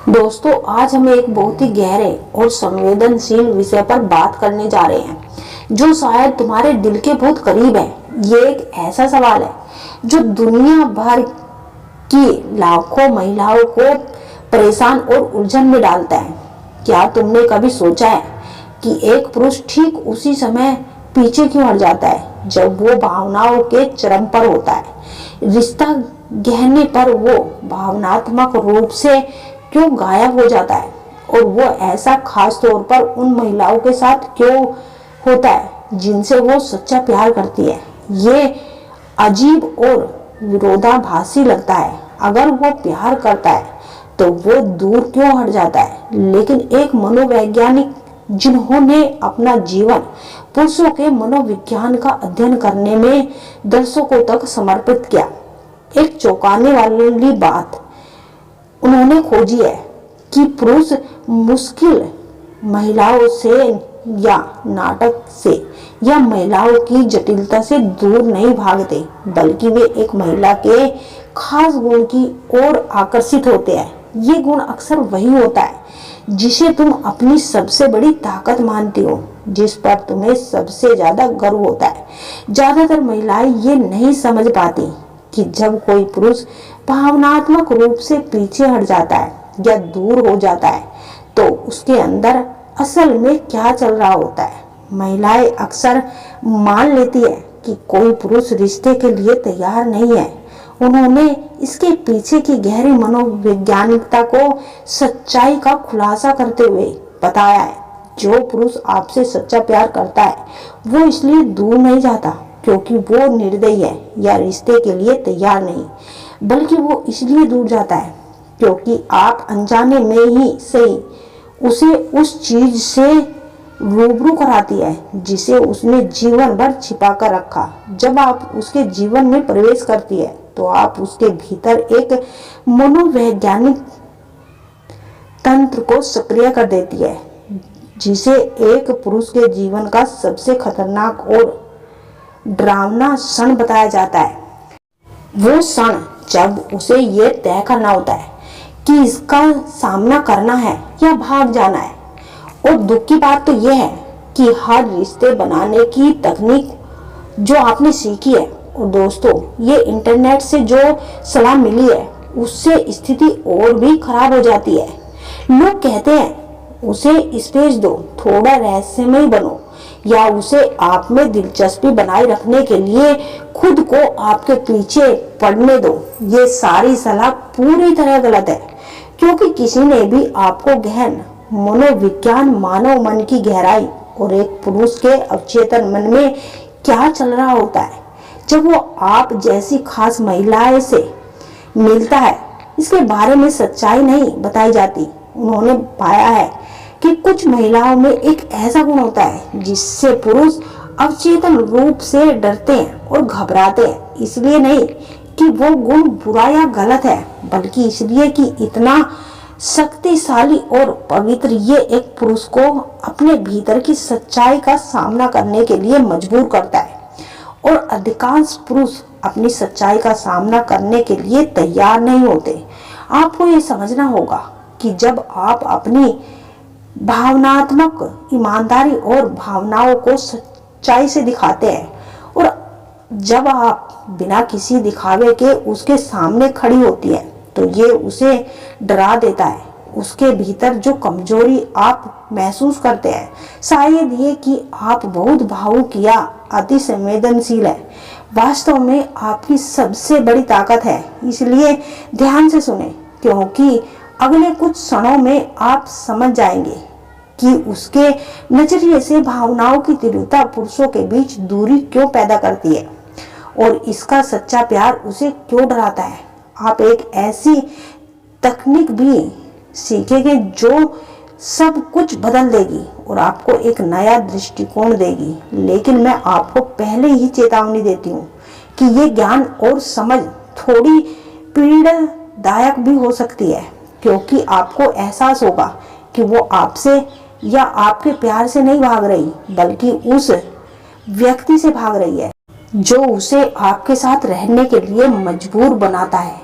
दोस्तों, आज हम एक बहुत ही गहरे और संवेदनशील विषय पर बात करने जा रहे हैं जो शायद तुम्हारे दिल के बहुत करीब है। ये एक ऐसा सवाल है जो दुनिया भर की लाखों महिलाओं को परेशान और उलझन में डालता है। क्या तुमने कभी सोचा है कि एक पुरुष ठीक उसी समय पीछे क्यों हट जाता है जब वो भावनाओं के चरम पर होता है? रिश्ता गहने पर वो भावनात्मक रूप से क्यों गायब हो जाता है? और वो ऐसा खास तौर पर उन महिलाओं के साथ क्यों होता है जिनसे वो सच्चा प्यार करती है? ये अजीब और विरोधाभासी लगता है। अगर वो प्यार करता है तो वो दूर क्यों हट जाता है? लेकिन एक मनोवैज्ञानिक जिन्होंने अपना जीवन पुरुषों के मनोविज्ञान का अध्ययन करने में दशकों तक समर्पित किया, एक चौंकाने वाली बात उन्होंने खोजी है कि पुरुष मुश्किल महिलाओं से या नाटक से या महिलाओं की जटिलता से दूर नहीं भागते, बल्कि वे एक महिला के खास गुण की ओर आकर्षित होते हैं। ये गुण अक्सर वही होता है जिसे तुम अपनी सबसे बड़ी ताकत मानती हो, जिस पर तुम्हें सबसे ज्यादा गर्व होता है। ज्यादातर महिलाएं ये नहीं समझ पाती कि जब कोई पुरुष भावनात्मक रूप से पीछे हट जाता है या दूर हो जाता है तो उसके अंदर असल में क्या चल रहा होता है। महिलाएं अक्सर मान लेती है कि कोई पुरुष रिश्ते के लिए तैयार नहीं है। उन्होंने इसके पीछे की गहरी मनोवैज्ञानिकता को सच्चाई का खुलासा करते हुए बताया है। जो पुरुष आपसे सच्चा प्यार करता है वो इसलिए दूर नहीं जाता क्योंकि वो निर्दयी है या रिश्ते के लिए तैयार नहीं, बल्कि वो इसलिए दूर जाता है क्योंकि आप अनजाने में ही सही उसे उस चीज से रूबरू कराती है जिसे उसने जीवन भर छिपा कर रखा। जब आप उसके जीवन में प्रवेश करती है तो आप उसके भीतर एक मनोवैज्ञानिक तंत्र को सक्रिय कर देती है जिसे एक पुरुष के जीवन का सबसे खतरनाक और डरावना क्षण बताया जाता है। वो क्षण जब उसे ये तय करना होता है कि इसका सामना करना है या भाग जाना है। और दुख की बात तो यह है कि हर रिश्ते बनाने की तकनीक जो आपने सीखी है, और दोस्तों ये इंटरनेट से जो सलाह मिली है उससे स्थिति और भी खराब हो जाती है। लोग कहते हैं उसे स्पेस दो, थोड़ा रहस्यमय बनो, या उसे आप में दिलचस्पी बनाए रखने के लिए खुद को आपके पीछे पड़ने दो। ये सारी सलाह पूरी तरह गलत है क्योंकि किसी ने भी आपको गहन मनोविज्ञान, मानव मन की गहराई और एक पुरुष के अवचेतन मन में क्या चल रहा होता है जब वो आप जैसी खास महिलाएं से मिलता है, इसके बारे में सच्चाई नहीं बताई जाती। उन्होंने पाया है कि कुछ महिलाओं में एक ऐसा गुण होता है जिससे पुरुष अवचेतन रूप से डरते हैं और घबराते हैं, इसलिए नहीं कि वो गुण बुरा या गलत है, बल्कि इसलिए कि इतना शक्तिशाली और पवित्र ये एक पुरुष को अपने भीतर की सच्चाई का सामना करने के लिए मजबूर करता है। और अधिकांश पुरुष अपनी सच्चाई का सामना करने के लिए तैयार नहीं होते। आपको ये समझना होगा कि जब आप अपनी भावनात्मक ईमानदारी और भावनाओं को सच्चाई से दिखाते हैं और जब आप बिना किसी दिखावे के उसके सामने खड़ी होती है तो ये उसे डरा देता है। उसके भीतर जो कमजोरी आप महसूस करते हैं, शायद ये कि आप बहुत भावुक या अति संवेदनशील है, वास्तव में आपकी सबसे बड़ी ताकत है। इसलिए ध्यान से सुने क्योंकि अगले कुछ क्षणों में आप समझ जाएंगे कि उसके नजरिए से भावनाओं की तीव्रता पुरुषों के बीच दूरी क्यों पैदा करती है और इसका सच्चा प्यार उसे क्यों डराता है। आप एक ऐसी तकनीक भी सीखेंगे जो सब कुछ बदल देगी और आपको एक नया दृष्टिकोण देगी। लेकिन मैं आपको पहले ही चेतावनी देती हूँ कि ये ज्ञान और समझ थोड़ी पीड़ादायक भी हो सकती है क्योंकि आपको एहसास होगा कि वो आपसे या आपके प्यार से नहीं भाग रही, बल्कि उस व्यक्ति से भाग रही है जो उसे आपके साथ रहने के लिए मजबूर बनाता है।